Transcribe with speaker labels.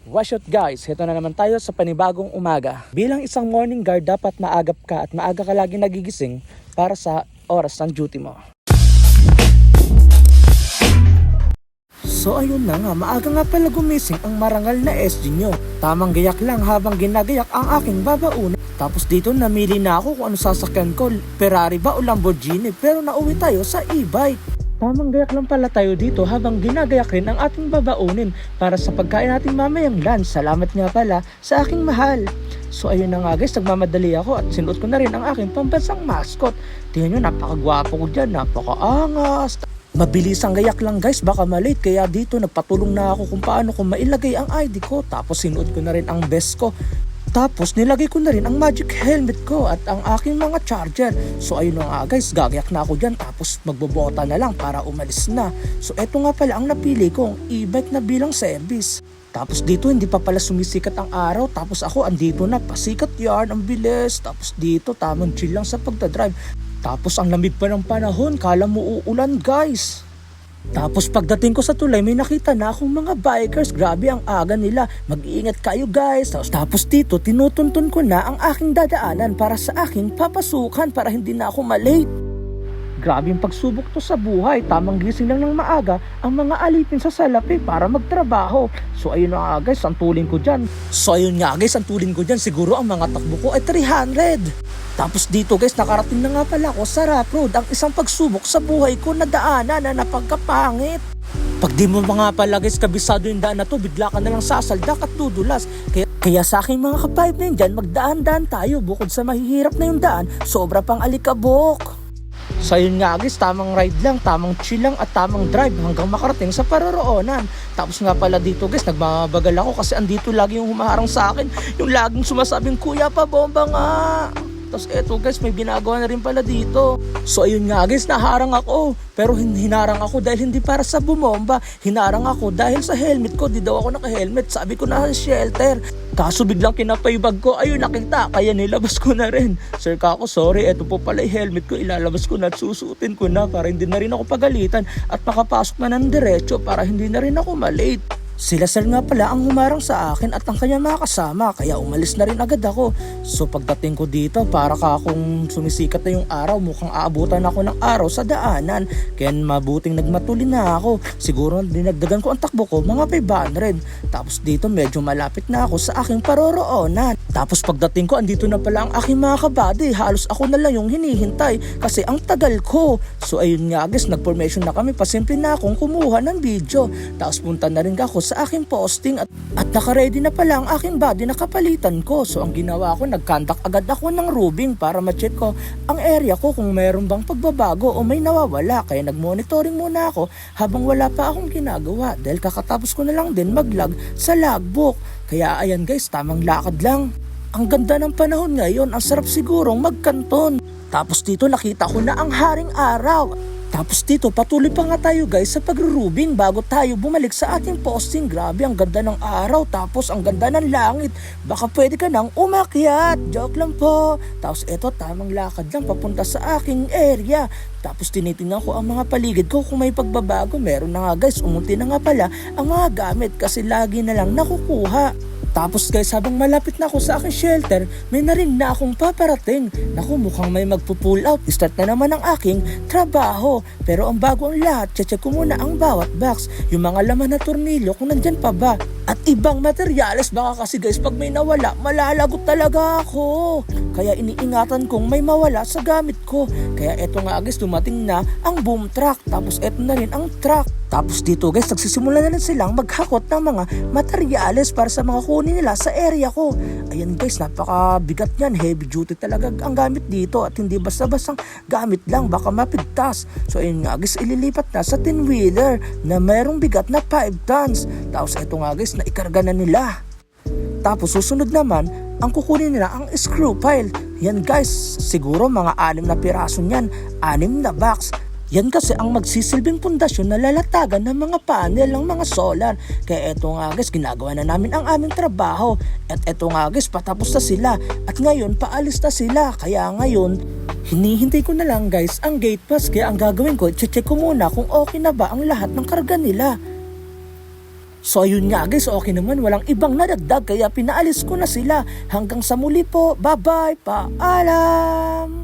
Speaker 1: What's up guys? Heto na naman tayo sa panibagong umaga. Bilang isang morning guard, dapat maagap ka at maaga ka lagi nagigising para sa oras ng duty mo. So ayun na nga, maaga nga pala gumising ang marangal na SG nyo. Tamang gayak lang habang ginagayak ang aking babaunan. Tapos dito namili na ako kung ano sasakyan ko, Ferrari ba o Lamborghini, pero nauwi tayo sa e-bike. Tamang gayak lang pala tayo dito habang ginagayak rin ang ating babaunin para sa pagkain natin mamayang lunch. Salamat nga pala sa aking mahal. So ayun na nga guys, nagmamadali ako at sinuot ko na rin ang aking pambansang mascot. Tingnan nyo, napakagwapo ko dyan, napakaangas. Mabilis ang gayak lang guys, baka malate, kaya dito nagpatulong na ako kung paano ko mailagay ang ID ko. Tapos sinuot ko na rin ang vest ko. Tapos nilagay ko na rin ang magic helmet ko at ang aking mga charger. So ayun na nga guys, gagayak na ako dyan, tapos magbobota na lang para umalis na. So eto nga pala ang napili kong e-bike na bilang service. Tapos dito hindi pa pala sumisikat ang araw, tapos ako andito na, pasikat yarn, ang bilis. Tapos dito tamang chill lang sa pagdadrive. Tapos ang lamig pa ng panahon, kala mo uulan guys. Tapos pagdating ko sa tulay, may nakita na akong mga bikers. Grabe ang aga nila, mag-iingat kayo guys. Tapos dito tinutuntun ko na ang aking dadaanan para sa aking papasukan para hindi na ako malate. Grabe yung pagsubok to sa buhay. Tamang gising lang ng maaga ang mga alipin sa salapi para magtrabaho. So ayun na nga guys, ang tuling ko dyan. Siguro ang mga takbo ko ay 300. Tapos dito guys, nakarating na nga pala ako sa rough road, ang isang pagsubok sa buhay ko na daanan na napagkapangit. Pag di mo mga pala guys kabisado yung daan na to, bigla ka nalang sasaldak at dudulas. Kaya sa aking mga ka-5 na yun dyan, magdaan-daan tayo. Bukod sa mahihirap na yung daan, sobra pang alikabok. So yun nga guys, tamang ride lang, tamang chill lang at tamang drive hanggang makarating sa paroroonan. Tapos nga pala dito guys, nagmabagal ako kasi andito lagi yung humaharang sa akin, yung laging sumasabing, "Kuya, pa bomba nga." Tapos eto guys, may ginagawa na rin pala dito. So ayun nga guys, naharang ako. Pero hinarang ako dahil hindi para sa bumomba. Hinarang ako dahil sa helmet ko. Di daw ako naka-helmet. Sabi ko na shelter. Kaso biglang kinapay bag ko. Ayun, nakita. Kaya nilabas ko na rin. Sir Kako, sorry. Eto po pala yung helmet ko. Ilalabas ko na at susuotin ko na para hindi na rin ako pagalitan. At makapasok na ng diretso para hindi na rin ako malate. Sila sir nga pala ang humarang sa akin at ang kanyang mga kasama, kaya umalis na rin agad ako. So pagdating ko dito, para ka akong sumisikat na yung araw, mukhang aabutan ako ng araw sa daanan. Kaya mabuting nagmatuli na ako. Siguro dinagdagan ko ang takbo ko, mga 500. Tapos dito medyo malapit na ako sa aking paroroonan. Tapos pagdating ko, andito na pala ang aking mga kabady. Halos ako na lang yung hinihintay kasi ang tagal ko. So ayun nga guys, nag-formation na kami, pasimple na akong kumuha ng video. Tapos punta na rin ako sa aking posting at naka-ready na pala ang aking body na kapalitan ko. So ang ginawa ko, nag-contact agad ako ng Rubing para ma-check ko ang area ko kung mayroon bang pagbabago o may nawawala. Kaya nag-monitoring muna ako habang wala pa akong ginagawa dahil kakatapos ko na lang din mag-log sa logbook. Kaya ayan guys, tamang lakad lang. Ang ganda ng panahon ngayon, ang sarap sigurong magkanton. Tapos dito nakita ko na ang haring araw. Tapos dito patuloy pa nga tayo guys sa pagrurubing bago tayo bumalik sa ating posting. Grabe, ang ganda ng araw, tapos ang ganda ng langit. Baka pwede ka nang umakyat. Joke lang po. Tapos eto, tamang lakad lang papunta sa aking area. Tapos tinitingnan ko ang mga paligid ko kung may pagbabago. Meron na nga guys, umunti na nga pala ang mga gamit kasi lagi na lang nakukuha. Tapos guys, habang malapit na ako sa aking shelter, may narin na akong paparating. Naku, mukhang may magpo-pull out. Start na naman ang aking trabaho. Pero ang bago ang lahat, check ko muna ang bawat box. Yung mga laman na tornilyo kung nandyan pa ba. At ibang materyales, baka kasi guys pag may nawala, malalagot talaga ako. Kaya iniingatan kong may mawala sa gamit ko. Kaya eto nga guys, dumating na ang boom truck. Tapos eto na rin ang truck. Tapos dito guys, nagsisimula na rin silang maghakot ng mga materyales para sa mga kunin nila sa area ko. Ayan guys, napakabigat yan. Heavy duty talaga ang gamit dito at hindi basta-bastang gamit lang, baka mapigtas. So ayun nga guys, ililipat na sa 10-wheeler na mayroong bigat na 5 tons. Tapos eto nga guys, naikarga na nila. Tapos susunod naman, ang kukunin nila ang screw pile. Yan guys, siguro mga 6 na piraso niyan, 6 na box. Yan kasi ang magsisilbing pundasyon na lalatagan ng mga panel ng mga solar. Kaya eto nga guys, ginagawa na namin ang aming trabaho. At eto nga guys, patapos na sila. At ngayon, paalis na sila. Kaya ngayon, hinihintay ko na lang guys ang gate pass. Kaya ang gagawin ko, check ko muna kung okay na ba ang lahat ng karga nila. So ayun nga guys, okay naman, walang ibang nadagdag kaya pinaalis ko na sila. Hanggang sa muli po, bye bye, paalam!